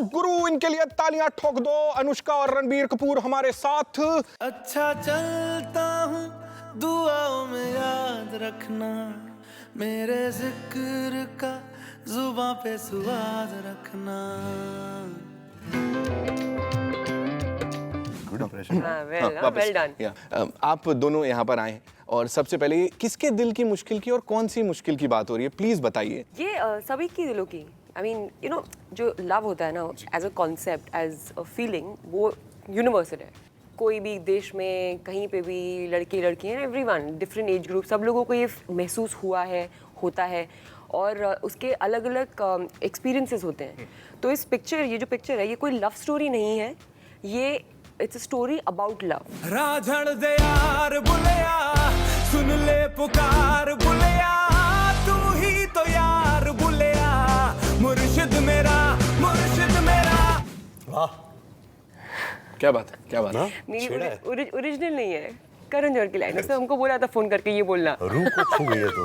गुरु, इनके लिए तालियां ठोक दो। अनुष्का और रणबीर कपूर हमारे साथ। अच्छा चलता हूँ, दुआओं में याद रखना, मेरे जिक्र का जुबां पे स्वाद रखना। Well done. आप दोनों यहाँ पर आए हैं और सबसे पहले किसके दिल की मुश्किल की और कौन सी मुश्किल की बात हो रही है, प्लीज बताइए। ये सभी की दिलों की, आई मीन यू नो, जो लव होता है ना as a concept, as a feeling, वो यूनिवर्सल है। कोई भी देश में कहीं पे भी लड़के लड़की हैं, एवरीवन, डिफरेंट एज ग्रुप, सब लोगों को ये महसूस हुआ है, होता है, और उसके अलग अलग एक्सपीरियंसेस होते हैं। तो इस पिक्चर, ये जो पिक्चर है, ये कोई लव स्टोरी नहीं है, ये it's a story about love. राझड़ दे यार बुलिया, सुन ले पुकार बुलिया, तू ही तो यार बुलिया, मुर्शिद मेरा, मुर्शिद मेरा। वाह, क्या बात है, क्या बात है। मेरी ओरिजिनल नहीं है, करण जौहर की लाइन। उसने हमको बोला था फोन करके ये बोलना। रूह को छू गई है तो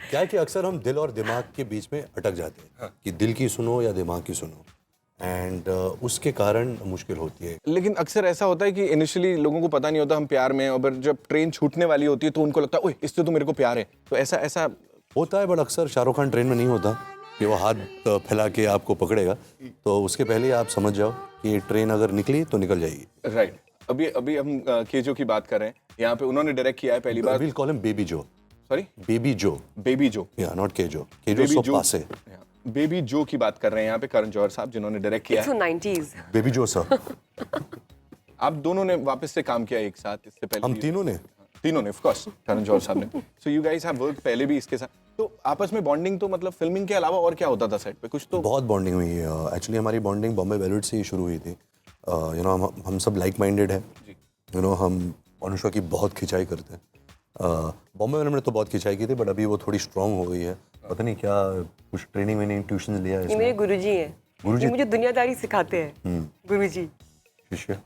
क्या है कि अक्सर हम दिल और दिमाग के बीच में अटक जाते हैं कि दिल की सुनो या दिमाग की सुनो, एंड उसके कारण मुश्किल होती है। लेकिन अक्सर ऐसा होता है कि इनिशियली लोगों को पता नहीं होता हम प्यार में हैं, और जब ट्रेन छूटने वाली होती है तो उनको लगता है ओए इससे तो मेरे को प्यार है। तो ऐसा ऐसा होता है, बट अक्सर शाहरुख खान ट्रेन में नहीं होता कि वो हाथ फैला के आपको पकड़ेगा, तो उसके पहले आप समझ जाओ कि ये ट्रेन अगर निकली तो निकल जाएगी। राइट। अभी अभी हम केजो की बात कर रहे हैं, यहाँ पे उन्होंने डायरेक्ट किया है पहली बार। विल कॉल हिम बेबी जो। सॉरी, बेबी जो। बेबी जो, या नॉट केजो, केजो सो पासे। बेबी जो की बात कर रहे हैं यहाँ पे करण जौहर साहब, जिन्होंने डायरेक्ट किया है। 90s बेबी जो सर। आप दोनों ने वापस से काम किया एक साथ, इससे पहले हम तीनों ने ऑफ कोर्स, करण जौहर साहब ने। So you guys have work पहले भी इसके साथ, तो आपस में बॉन्डिंग तो मतलब फिल्मिंग के अलावा और क्या होता था सेट पे? कुछ तो बहुत बॉन्डिंग हुई है। एक्चुअली हमारी बॉन्डिंग बॉम्बे वेलवेट से ही शुरू हुई थी। यू नो हम सब लाइक माइंडेड है। यू नो हम अनुष्का की बहुत खिंचाई करते हैं। बॉम्बे में हमने तो बहुत खिंचाई की थी, बट अभी वो थोड़ी स्ट्रांग हो गई है। पता नहीं क्या कुछ ट्रेनिंग में ट्यूशन लिया है। ये मेरे गुरुजी हैं। गुरुजी ये मुझे दुनियादारी सिखाते हैं। गुरुजी शिष्य।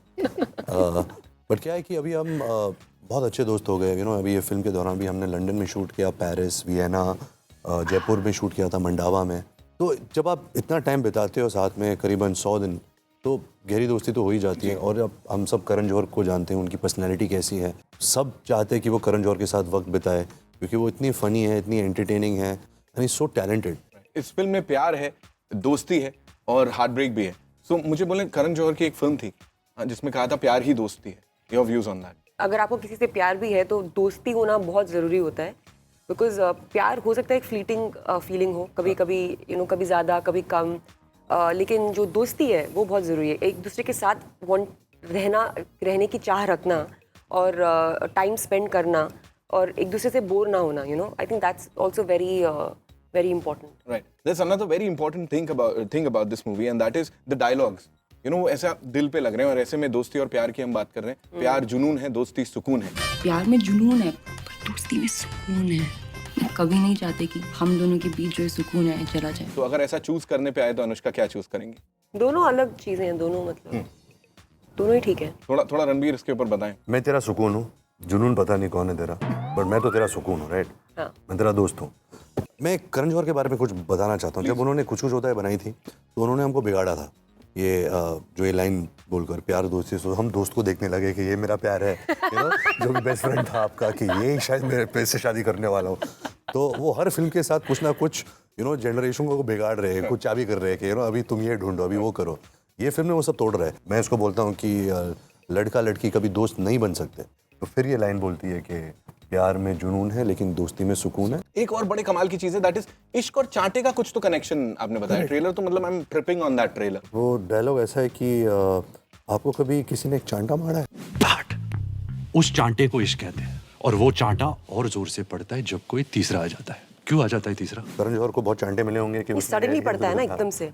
बट क्या है कि अभी हम बहुत अच्छे दोस्त हो गए। यू नो अभी ये फिल्म के दौरान भी हमने लंदन में शूट किया, पेरिस, वियना, जयपुर में शूट किया था, मंडावा में। तो जब आप इतना टाइम बिताते हो साथ में, करीबन 100 दिन, तो गहरी दोस्ती तो हो ही जाती है। और अब हम सब करण जौहर को जानते हैं, उनकी पर्सनैलिटी कैसी है। सब चाहते हैं कि वो करण जौहर के साथ वक्त बिताए, क्योंकि वो इतनी फ़नी है, इतनी एंटरटेनिंग है, एंड इज सो टैलेंटेड। इस फिल्म में प्यार है, दोस्ती है और हार्ट ब्रेक भी है। सो मुझे बोले, करण जौहर की एक फिल्म थी जिसमें कहा था प्यार ही दोस्ती है। Your views on that? अगर आपको किसी से प्यार भी है तो दोस्ती होना बहुत ज़रूरी होता है, बिकॉज प्यार हो सकता है एक फ्लीटिंग फीलिंग हो, कभी कभी यू नो, कभी ज़्यादा कभी कम, लेकिन जो दोस्ती है वो बहुत ज़रूरी है। एक दूसरे के साथ रहने की चाह रखना, और टाइम स्पेंड करना, और एक दूसरे से बोर ना होना, you know, I think that's also very important. Right. There's another very important thing about this movie, and that is the dialogues. You know, ऐसा दिल पे लग रहे हैं, और ऐसे में दोस्ती और प्यार की हम बात कर रहे हैं। प्यार जुनून है, दोस्ती सुकून है। प्यार में जुनून है, पर दोस्ती में सुकून है। मैं कभी नहीं चाहते कि हम दोनों के बीच जो सुकून है चला जाए। तो अगर ऐसा चूज करने पे आए तो अनुष्का क्या चूज करेंगी? दोनों अलग चीज़ें हैं, दोनों मतलब दोनों ही ठीक है। थोड़ा रणबीर इसके ऊपर बताएं। मैं तेरा सुकून हूँ, जुनून पता नहीं कौन है तेरा, बट मैं तो तेरा सुकून हूँ। राइट। हाँ। मैं तेरा दोस्त हूँ। मैं करण जौहर के बारे में कुछ बताना चाहता हूँ। जब उन्होंने कुछ कुछ होता है बनाई थी, तो उन्होंने हमको बिगाड़ा था। ये जो ये लाइन बोलकर, प्यार दोस्ती, तो हम दोस्त को देखने लगे कि ये मेरा प्यार है। यू नो, जो भी बेस्ट फ्रेंड था आपका, कि ये शायद मेरे पे से शादी करने वाला हो। तो वो हर फिल्म के साथ कुछ ना कुछ यू नो जनरेशन को बिगाड़ रहे हैं, कुछ चाबी कर रहे हैं कि यू नो अभी तुम ये ढूंढो, अभी वो करो। ये फिल्म में वो सब तोड़ रहा है। मैं इसको बोलता हूँ कि लड़का लड़की कभी दोस्त नहीं बन सकते। तो फिर ये लाइन बोलती है कि प्यार में जुनून है लेकिन दोस्ती में सुकून है। एक और बड़े कमाल की चीज है, दैट इज इश्क और चांटे का कुछ तो कनेक्शन आपने बताया। ट्रेलर तो मतलब I am tripping on that trailer. वो डायलॉग ऐसा है कि आपको कभी किसी ने एक चांटा मारा है? बाट, उस चांटे को इश्क कहते हैं, और वो चांटा और जोर से पड़ता है जब कोई तीसरा आ जाता है। क्यों आ जाता है तीसरा? करण जौहर को बहुत चांटे मिले होंगे कि सडनली पड़ता है ना एकदम से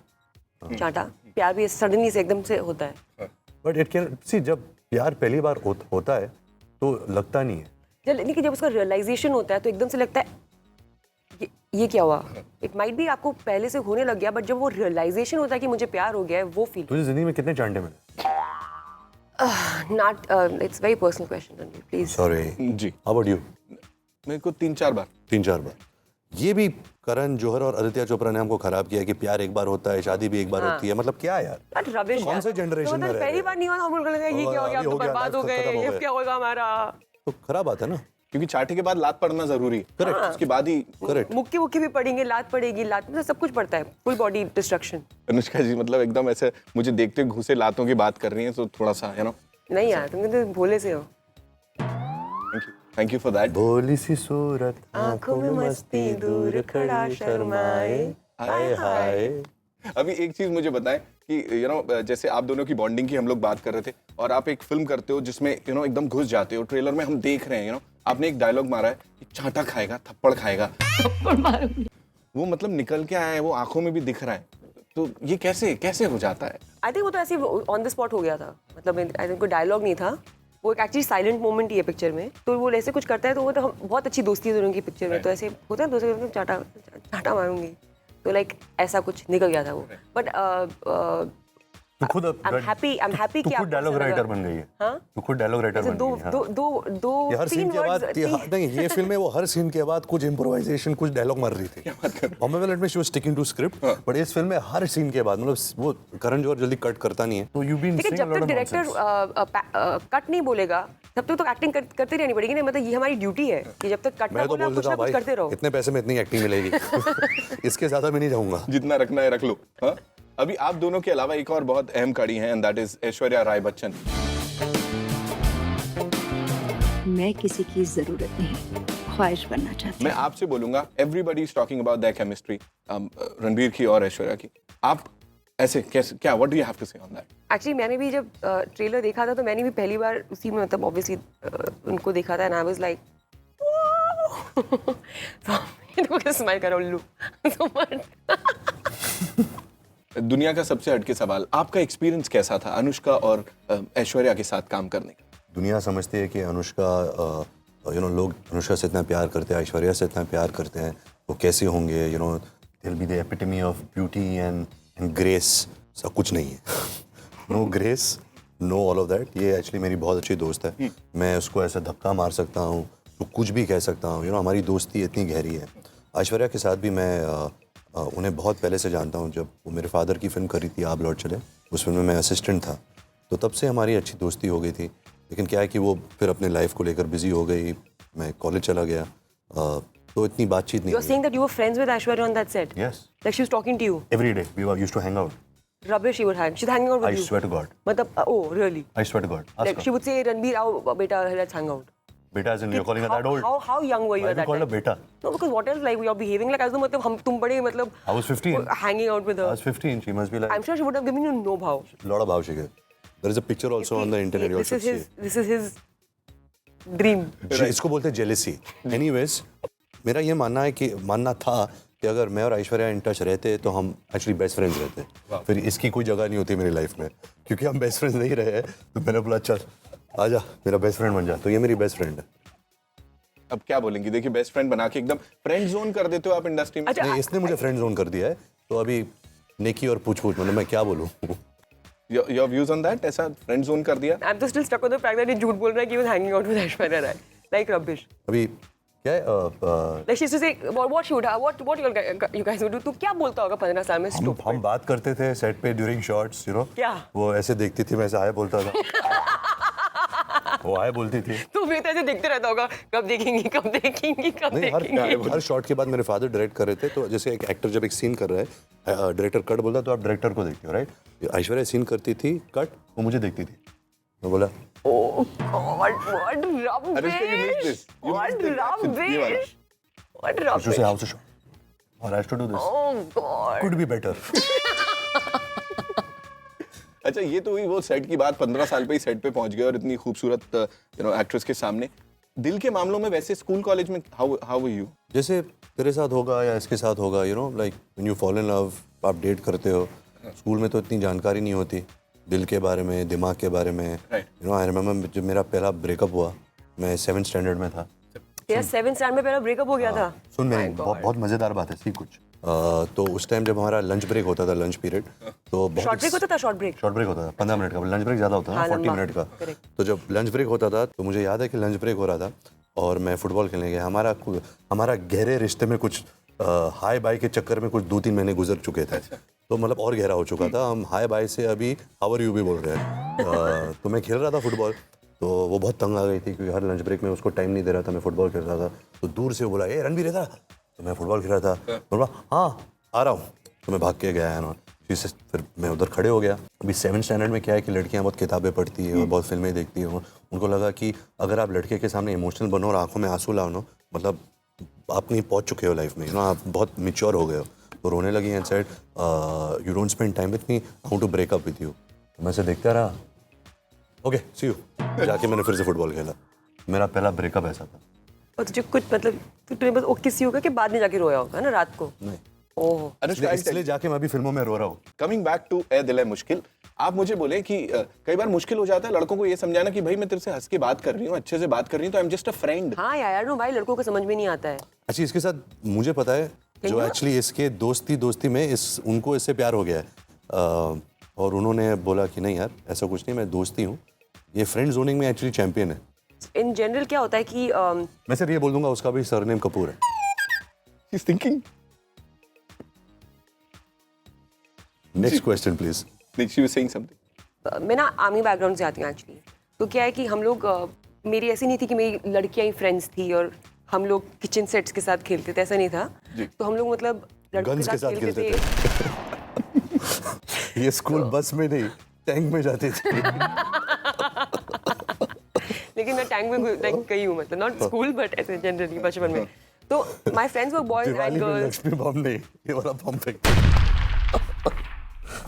चांटा। प्यार भी सडनली से एकदम से होता है। बट इट कैन सी, जब प्यार पहली बार होता है तो लगता नहीं है। लेकिन जब उसका रियलाइजेशन होता है तो एकदम से लगता है ये क्या हुआ। इट माइट बी आपको पहले से होने लग गया, बट जब वो रियलाइजेशन होता है कि मुझे प्यार हो गया है, वो फील। तुझे जिंदगी में कितने चांटे मिले? Not it's very personal question, please. Sorry जी। How about you? मेरे को 3-4 बार। 3-4 बार। ये भी करण जौहर और आदित्य चोपड़ा ने हमको खराब किया कि प्यार एक बार होता है, शादी भी एक बार होती है। मतलब क्या यार, बट रबिश कौन से generation में रह रहे पहली हैं? बार नहीं हुआ हम लोग लगा ये क्या हो गया, अभी अब हो तो गया, बर्बाद life हो खत्म गए, हो ये गए। क्या होगा हमारा। तो खराब बात है ना। क्योंकि चाटे के बाद लात पड़ना जरूरी करेक्ट उसके बाद ही करेक्ट। मुक्की मुक्की भी पड़ेंगे, लात पड़ेगी, लात में सब कुछ पड़ता है, फुल बॉडी डिस्ट्रक्शन। अनुष्का जी मतलब एकदम ऐसे मुझे देखते हुए घुसे लातों की बात कर रही हैं तो थोड़ा सा यू नो नहीं यार तुम तो भोले से हो। Thank you for that. भोली सी सूरत, आंखों में मस्ती, दूर खड़ा शर्माए, हाय हाय। अभी एक चीज मुझे बताएं कि यू नो जैसे आप दोनों की बॉन्डिंग की हम लोग बात कर रहे थे और आप एक फिल्म करते हो जिसमें यू नो एकदम घुस जाते हो। ट्रेलर में हम देख रहे हैं यू नो आपने एक डायलॉग मारा है कि चांटा खाएगा थप्पड़ खाएगा, थप्पड़ मारूंगी। वो मतलब निकल के आया है, वो आंखों में भी दिख रहा है। तो ये कैसे कैसे हो जाता है? आई थिंक वो तो ऐसे ऑन द स्पॉट हो गया था, मतलब आई थिंक कोई डायलॉग नहीं था, वो एक एक्चुअली साइलेंट मोमेंट ही है पिक्चर में। तो वो ऐसे कुछ करता है तो वो तो हम बहुत अच्छी दोस्ती है दोनों की पिक्चर में, तो ऐसे होता है दोस्तों चाटा चाटा मारूंगी, तो लाइक ऐसा कुछ निकल गया था वो। बट तू खुद I'm happy तू कि खुद आपको डायलॉग अच्छा लगा। राइटर बन गई है। हाँ? तू खुद डायलॉग राइटर ऐसे बन दो गई है। दो दो दो ये हर सीन तीन के बाद वर्ड्स नहीं, ये फिल्म में वो हर सीन के बाद कुछ इम्प्रोवाइजेशन, कुछ डायलॉग मार रही थी। हॉमेवेल में she was sticking to script, but इस फिल्म में हर सीन के बाद मतलब वो करण जौहर जल्दी कट करता नहीं है। तो यू बीन देखिए जब तक डायरेक्टर कट नहीं बोलेगा तब तक तो एक्टिंग करते रहनी पड़ेगी ना, मतलब ये हमारी ड्यूटी है कि जब तक कट ना मैं तो बोले बोल कुछ देता ना हूँ कुछ भाई, करते रहो। इतने पैसे में इतनी एक्टिंग मिलेगी। इसके ज्यादा मैं नहीं जाऊंगा। जितना रखना है रख लो। हाँ? अभी आप दोनों के अलावा एक और बहुत अहम कड़ी है and that is Aishwarya Rai Bachchan. मैं किसी की जरूरत नहीं, ख्वाहिश बनना चाहती मैं आपसे बोलूंगा everybody is talking about that chemistry Ranbir की और ऐश्वर्या की। आप ऐसे कैसे क्या what do you have to say on that? Actually मैंने भी जब ट्रेलर देखा था तो मैंने भी पहली बार उसी में मतलब ऑब्वियसली उनको देखा था एंड आई वाज लाइक तो स्माइल करो उल्लू so much। दुनिया का सबसे हटके सवाल, आपका एक्सपीरियंस कैसा था अनुष्का और ऐश्वर्या के साथ काम करने का? दुनिया समझती है कि अनुष्का यू नो लोग अनुष्का से इतना प्यार करते हैं, ऐश्वर्या से इतना प्यार करते हैं, वो कैसे होंगे, you know they will be the epitome of beauty and grace. सब कुछ नहीं है। No grace, no all of that. ये एक्चुअली मेरी बहुत अच्छी दोस्त है, मैं उसको ऐसा धक्का मार सकता हूँ तो कुछ भी कह सकता हूँ, यू नो हमारी दोस्ती इतनी गहरी है। ऐश्वर्या के साथ भी मैं उन्हें बहुत पहले से जानता हूँ। जब वो मेरे फादर की फिल्म करी थी आप लौट चले, उस फिल्म में मैं असिस्टेंट था, तो तब से हमारी अच्छी दोस्ती हो गई थी। लेकिन क्या है कि वो फिर अपने लाइफ को लेकर बिजी हो गई, मैं कॉलेज चला गया, तो इतनी बातचीत नहीं You are saying that you were friends with Aishwarya on that set? Yes. Like she was talking to you? Every day we used to hang out. Rubbish she would hang. She's hanging out with I you? swear to God. मतलब oh really? I swear to God. Ask Like her. she would say Ranbir आओ बेटा let's hang out. Beta, as in you're calling her that old? How young were you Why at do you that call her time? beta? No, because what else like you're behaving like as though मतलब हम तुम बड़े मतलब I was 15. hanging out with I her. was 15. She must be like I'm sure she would have given you no भाव. a lot of bhav she gave. There is a picture also on the internet. You should see. This is his dream. इसको बोलते हैं jealousy. Anyways, मेरा ये मानना था कि अगर मैं और ऐश्वर्या इन टच रहते तो हम एक्चुअली बेस्ट फ्रेंड्स रहते। फिर इसकी कोई जगह नहीं होती मेरी लाइफ में, क्योंकि हम बेस्ट फ्रेंड्स नहीं रहे, तो मैंने बोला चल आजा मेरा बेस्ट फ्रेंड बन जा। तो ये मेरी बेस्ट फ्रेंड है। अब क्या बोलेंगी? देखिए बेस्ट फ्रेंड बना के एकदम फ्रेंड जोन कर देते हो आप इंडस्ट्री में। अच्छा, नहीं, इसने मुझे फ्रेंड जोन कर दिया है, तो अभी नेकी और पूछ मतलब मैं क्या बोलूँ। Your views on that? ऐसा फ्रेंड जोन कर दिया? I'm just still stuck on the fact that he झूठ बोल रहा है कि he was hanging out with Aishwarya Rai. Like rubbish. अभी क्या है Like she used to say what she would have, what you guys would do. तू क्या बोलता होगा 15 साल में? हम बात करते थे सेट पे ड्यूरिंग शॉट्स, यू नो क्या? वो ऐसे देखती थी, मैं ऐसे हाय बोलता था। वो हाय बोलती थी। तू भी तो ऐसे देखते रहता होगा कब देखेंगी कब देखेंगी कब नहीं, देखेंगी. हर शॉट के बाद मेरे फादर डायरेक्ट कर रहे थे, तो जैसे एक एक्टर जब एक सीन कर रहा है, डायरेक्टर कट बोलता तो आप डायरेक्टर को देखते हो, राइट? ऐश्वर्या सीन करती थी कट, वो मुझे देखती थी, मैं बोला Oh God, what Anushka, you missed rubbish! this. You What missed the reaction. ये वाला. rubbish! What to rubbish! say how to shot or I have to do this, Oh God! could be better. अच्छा ये तो हुई वो set की बात, 15 साल पे ही सेट पे पहुंच गए और इतनी खूबसूरत यू नो एक्ट्रेस के सामने। दिल के मामलों में वैसे स्कूल कॉलेज में हाउ वर यू? जैसे तेरे साथ होगा या इसके साथ होगा, you know like when you fall in love, आप डेट करते हो, स्कूल में तो इतनी जानकारी नहीं होती दिल के बारे में, दिमाग के बारे में, यू नो। आई रिमेंबर जब मेरा पहला ब्रेकअप हुआ, मैं 7th स्टैंडर्ड में था। तेरा 7th स्टैंडर्ड में पहला ब्रेकअप हो गया था? सुन मेरी My God. बहुत मजेदार बात है, सी कुछ। तो उस टाइम जब हमारा लंच ब्रेक होता था, लंच पीरियड, तो शॉर्ट ब्रेक होता था? Short break? शॉर्ट ब्रेक होता था 15 मिनट का, लंच ब्रेक ज़्यादा होता था हाँ, 40 लंबा, मिनट का। correct. तो जब लंच ब्रेक होता था तो मुझे याद है कि लंच ब्रेक हो रहा था और मैं फुटबॉल खेलने गया। हमारा गहरे रिश्ते में कुछ हाई बाय के चक्कर में कुछ 2-3 महीने गुजर चुके थे, तो मतलब और गहरा हो चुका था। हम हाई बाय से अभी हाउ आर यू भी बोल रहे हैं। तो मैं खेल रहा था फुटबॉल, तो वो बहुत तंग आ गई थी क्योंकि हर लंच ब्रेक में उसको टाइम नहीं दे रहा था, मैं फुटबॉल खेल रहा था। तो दूर से वो बोला, ए रणबीर इधर आ। तो मैं फुटबॉल खेल रहा था, तो बोला हाँ आ रहा हूँ। तो मैं भाग के गया ना, फिर मैं उधर खड़े हो गया। अभी 7th स्टैंडर्ड में क्या है कि लड़कियां बहुत किताबें पढ़ती हैं और बहुत फिल्में देखती हैं। उनको लगा कि अगर आप लड़के के सामने इमोशनल बनो और आंखों में आंसू लाओ ना, मतलब आप कहीं पहुंच चुके हो लाइफ में, ना आप बहुत मिच्योर हो गए हो। तो रोने लगी and said you don't spend time with me, I want to break up with you. मैं से देखता रहा, ओके सी यू। जाके मैंने फिर से फुटबॉल खेला। मेरा पहला ब्रेकअप ऐसा था। और तुझे कुछ मतलब तूने बस ओ किसी होगा कि बाद में जाके रोया होगा ना रात को? नहीं, ओह अनुष्का, इसलिए जाके मैं अभी फिल्मों में रो रहा हूँ। कमिंग बैक टू ए दिल है मुश्किल, आप मुझे बोले कि कई बार मुश्किल हो जाता है लड़कों को ये समझाना कि भाई मैं तेरे से हंस के बात कर रही हूँ, अच्छे से बात कर रही हूँ, तो I am just a friend. हाँ यार, नो भाई, लड़कों को समझ में नहीं आता है। अच्छा, इसके साथ मुझे पता है जो एक्चुअली इसके दोस्ती में उनको इससे प्यार हो गया है, और उन्होंने बोला कि नहीं यार ऐसा कुछ नहीं, मैं दोस्ती हूँ। ये फ्रेंड जोनिंग में एक्चुअली चैंपियन है। इन जनरल क्या होता है कि मैं सिर्फ ये बोल दूंगा उसका भी सरनेम कपूर है। He is thinking. Next question please. She was saying something. मैं ना आर्मी बैकग्राउंड से आती हूँ एक्चुअली। तो क्या है कि हम लोग मेरी ऐसी नहीं थी कि मेरी लड़कियां ही फ्रेंड्स थी और हम लोग किचन सेट्स के साथ खेलते थे, ऐसा नहीं था। तो हम लोग मतलब लड़कों Guns के साथ खेलते थे। ये स्कूल बस में नहीं, टैंक में जाते थे। लेकिन मैं टैंक में गई हूँ, मतलब नॉट स्कूल बट ऐसे जनरली बचपन में। तो my friends were boys and Diwali में गर्ल्स। लक्ष्मी बम नहीं, ये वाला बम फेंक।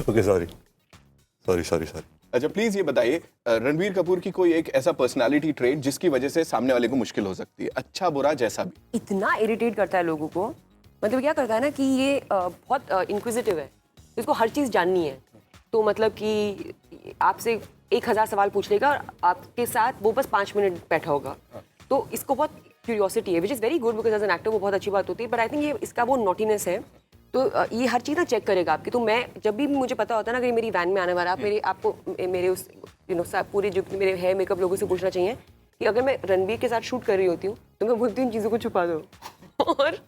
Okay sorry. अच्छा प्लीज ये बताइए, रणबीर कपूर की कोई एक ऐसा पर्सनालिटी ट्रेट जिसकी वजह से सामने वाले को मुश्किल हो सकती है, अच्छा बुरा जैसा भी? इतना इरिटेट करता है लोगों को। मतलब क्या करता है ना कि ये बहुत इंक्विजिटिव है, इसको हर चीज़ जाननी है। तो मतलब कि आपसे 1000 सवाल पूछ लेगा और आपके साथ वो बस 5 मिनट बैठा होगा। तो इसको बहुत क्यूरियोसिटी है, which is very good because as an actor वो बहुत अच्छी बात होती है। बट आई थिंक ये इसका वो नॉटीनेस है। तो ये हर चीज़ ना चेक करेगा आपकी। तो मैं जब भी मुझे पता होता है ना कि मेरी वैन में आने वाला, आप मेरे उस पूरे जो मेरे हेयर मेकअप लोगों से पूछना चाहिए कि अगर मैं रणबीर के साथ शूट कर रही होती हूँ तो मैं बोलती हूँ इन चीज़ों को छुपा दो। और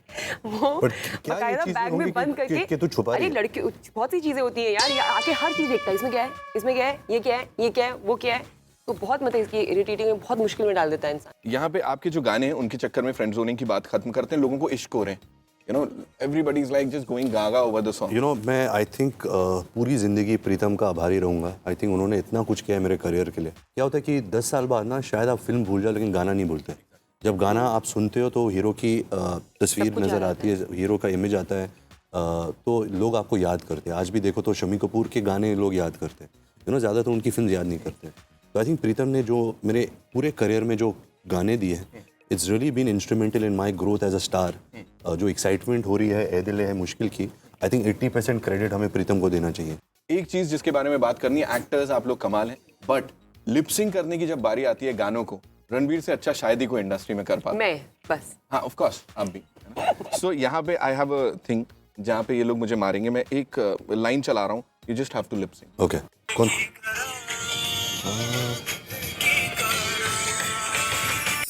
वो बकायदा बैग में बंद करके तू छुपा रही अरे है? लड़के बहुत सी चीजें होती हैं यार, ये आके हर चीज देखता है, इसमें क्या है, इसमें क्या है, ये क्या है, ये क्या है, वो क्या है। तो बहुत मतलब इसकी इरिटेटिंग में बहुत मुश्किल में डाल देता है इंसान। यहाँ पे आपके जो गाने हैं उनके चक्कर में फ्रेंड जोनिंग की बात खत्म करते हैं, लोगों को इश्क हो रहे हैं, you know everybody is like just going gaga over the song. You know मैं आई थिंक पूरी ज़िंदगी प्रीतम का आभारी रहूँगा। आई थिंक उन्होंने इतना कुछ किया है मेरे करियर के लिए। क्या होता है कि 10 साल बाद ना शायद आप फिल्म भूल जाओ लेकिन गाना नहीं भूलते। जब गाना आप सुनते हो तो हीरो की तस्वीर नज़र आती है, हीरो का इमेज आता है, तो लोग आपको याद करते हैं। आज भी देखो तो शम्मी कपूर के गाने लोग याद करते हैं, यू नो, ज़्यादा तो उनकी फिल्म याद नहीं करते। तो आई थिंक प्रीतम ने जो मेरे पूरे करियर में जो गाने दिए हैं, it's really been instrumental in my growth as a star. जो एक्साइटमेंट हो रही है ए दिल है मुश्किल की, आई थिंक 80% क्रेडिट हमें प्रीतम को देना चाहिए। एक चीज जिसके बारे में बात करनी है, एक्टर्स आप लोग कमाल हैं, बट लिपसिंग करने की जब बारी आती है गानों को, रणबीर से अच्छा शायद ही कोई इंडस्ट्री में कर पाता। मैं बस हाँ ऑफ कोर्स आप भी। सो यहाँ पे आई हैव अ थिंग जहाँ पे ये लोग मुझे मारेंगे। मैं एक लाइन चला रहा हूँ, you just have to lip sync. Okay कौन?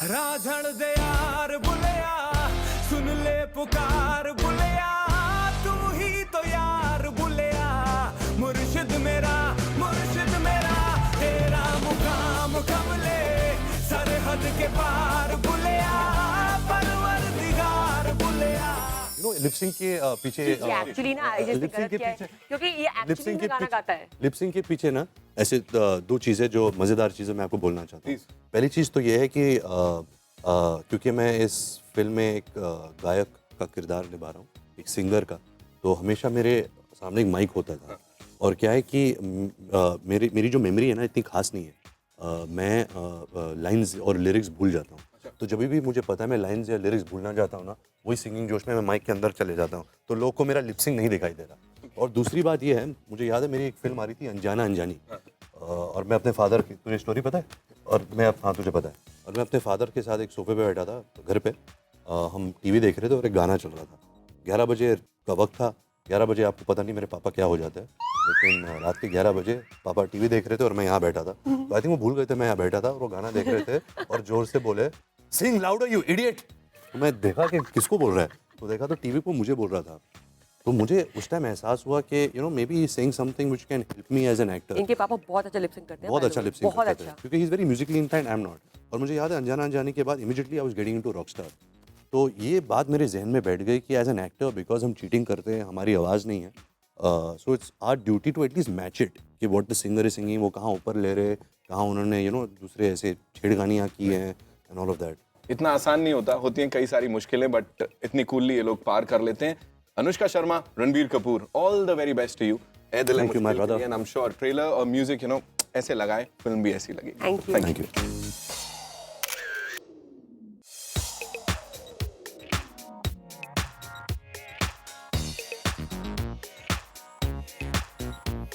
राझण दे यार बुलिया, सुन ले पुकार बुलिया, तू ही तो यार बुलिया, मुर्शिद मेरा तेरा मुकाम कमले, सरहद के पार बुलिया, परवरदिगार बुलिया। यू नो लिपसिंग के पीछे एक्चुअली ना जैसे गलत किया है क्योंकि ये एक्चुअली में गाना गाता है। लिपसिंग के पीछे ना ऐसे दो चीज़ें जो मज़ेदार चीज़ें मैं आपको बोलना चाहता हूँ। पहली चीज़ तो ये है कि क्योंकि मैं इस फिल्म में एक गायक का किरदार निभा रहा हूँ, एक सिंगर का, तो हमेशा मेरे सामने एक माइक होता था। और क्या है कि मेरी जो मेमोरी है ना इतनी खास नहीं है। मैं लाइंस और लिरिक्स भूल जाता हूँ। तो जब भी मुझे पता है मैं लाइंस या लिरिक्स भूलना चाहता हूँ ना, वही सिंगिंग जोश में मैं माइक के अंदर चले जाता हूँ, तो लोग को मेरा लिपसिंग नहीं दिखाई दे रहा। और दूसरी बात ये है, मुझे याद है मेरी एक फिल्म आ रही थी अनजाना अनजानी, और मैं अपने फादर की, तुझे स्टोरी पता है? और मैं हाँ तुझे पता है। और मैं अपने फादर के साथ एक सोफे पे बैठा था घर पे, हम टीवी देख रहे थे और एक गाना चल रहा था। 11 बजे का वक्त था। 11 बजे आपको पता नहीं मेरे पापा क्या हो जाता है, लेकिन रात के 11 बजे पापा टीवी देख रहे थे और मैं यहाँ बैठा था। तो आई थिंक वो भूल गए थे मैं यहाँ बैठा था और वो गाना देख रहे थे और जोर से बोले सिंग लाउडर यू इडियट। तो मैं देखा कि किसको बोल रहा है, तो देखा तो टीवी पे मुझे बोल रहा था, तो मुझे उस टाइम एहसास हुआ कि you know maybe he is saying something which can help me as an actor. इनके पापा बहुत अच्छा लिप सिंक करते हैं, बहुत by the अच्छा way, लिप सिंक बहुत करते थे, अच्छा। क्योंकि he is very musically inclined, I am not. और मुझे याद है अनजाना अनजानी के बाद immediately I was getting into Rockstar. तो ये बात मेरे जहन में बैठ गई कि एज एन एक्टर बिकॉज हम चीटिंग करते हैं, हमारी आवाज़ नहीं है, so it's our duty to at least match it कि what the singer is singing, वो कहाँ ऊपर ले रहे, कहाँ उन्होंने यू नो दूसरे ऐसे छेड़खानियाँ की हैं एंड ऑल ऑफ दैट। इतना आसान नहीं होता, होती हैं कई सारी मुश्किलें, बट इतनी कूलली ये लोग पार कर लेते हैं। Anushka Sharma, Ranbir Kapoor, all the very best to you. Ae Dil Hai Thank you, my मुश्किल के brother. लिए, and I'm sure ट्रेलर और म्यूजिक यू नो ऐसे लगाए, फिल्म भी ऐसी लगी। Thank you. Thank you.